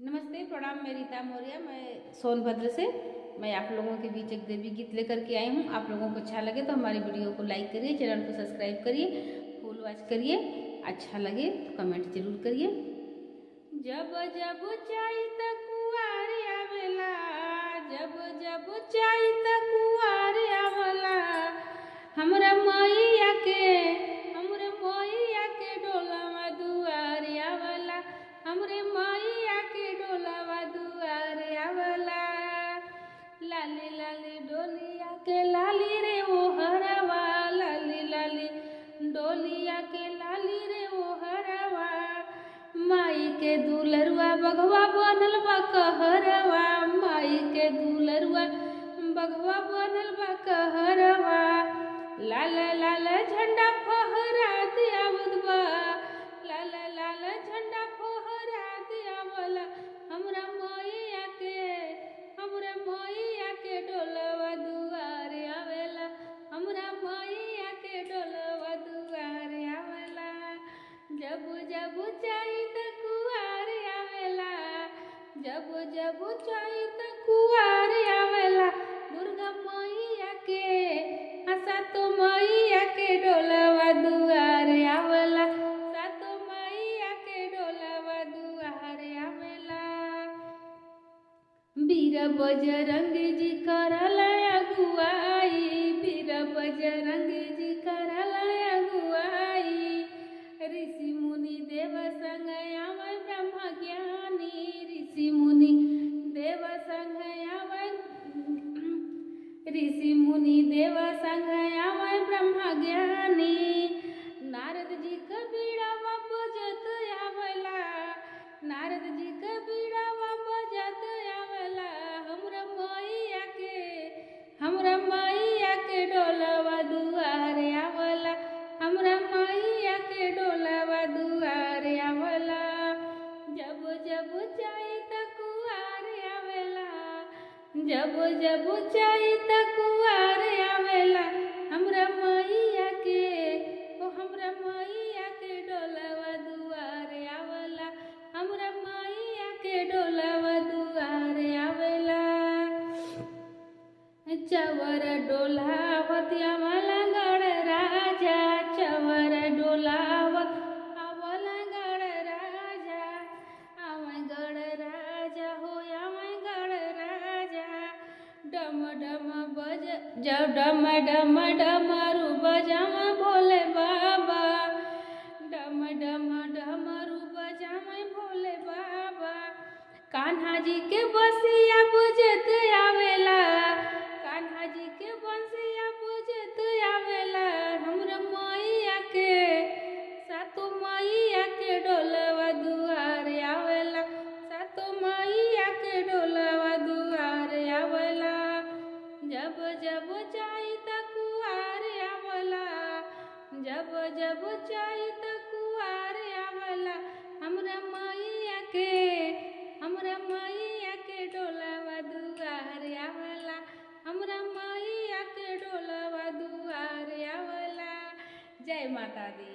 नमस्ते, प्रणाम। मैं रीता मौर्य, मैं सोनभद्र से। मैं आप लोगों के बीच एक देवी गीत लेकर के आई हूँ। आप लोगों को अच्छा लगे तो हमारी वीडियो को लाइक करिए, चैनल को सब्सक्राइब करिए, फुल वॉच करिए। अच्छा लगे तो कमेंट जरूर करिए। जब जब चाही त कुआर आवेला, जब जब चाही त कुआर आवेला, हमरा मैया के डोलवा दुआर आवेला, हमरे मैया के डोलवा दुआर आवेला। लाली लाली डोलिया के लाली रे ओ हरवा, लाली लाली डोलिया के लाली रे ओ हरवा, माई के दुलरुआ बघवा बनल बा कहरवा, माई के दुलरुआ बघवा बनल बा कहरवा। लाल लाल झंडा फहरात आवत बा, लाल लाल झंडा फहरात आवला, हमरा मैया के डोलवा दुआर आवेला, हमरा मैया के डोलवा दुआर आवेला। जब जब चाही त कुआर आवेला, जब जब चाही त कुआर आवेला, दुर्गा मैया के सातो मैया के डोलवा दुआर आवेला, सातो मैया के डोलवा दुआर आवेला। वीर बजरंग जी करल अगुआई, वीर बजरंग जी करल अगुआई, ऋषि मुनि देव संग आवे ब्रह्म ज्ञानी, ऋषि मुनि देव संग आवे, ऋषि मुनि देव संग आवे ब्रह्म ज्ञानी। नारद जी का बीड़ावा बजत आवेला, नारद जी का बीड़ावा बजत आवेला, हमरा मैया के डोलवा दुआर आवेला, हमरा मैया के डोलवा दुआर आवेला। जब जब चाही त कुआर आवेला, जब जब चाही त कुआर आवेला, हमरा मैया के डोलवा दुआर आवेला, हमरा मैया के डोलवा दुआर आवेला। चवर डोलावत आवेला गड़ राजा, चवर डोलावत आवेला गड़ राजा, आवे गड़ राजा हो आवे गड़ राजा। डम डम बज जब डम डम डमरू बजावा भोले बाबा, डम डम डमरू बजावे भोले बाबा। कान्हा जी के बसिया बुझत आवेला, कान्हा जी के बंसिया बुझत आवेला, हमरा मैया के सातो मैया के डोलवा दुआर आवेला, सातो मैया के डोलवा दुआर आवेला। जब जब चाही त कुआर आवेला, जब जब चाही त कुआर आवेला, हमरा मैया के डोलवा दुआर आवेला, हमरा मैया के डोलवा दुआर आवेला। जय माता दी।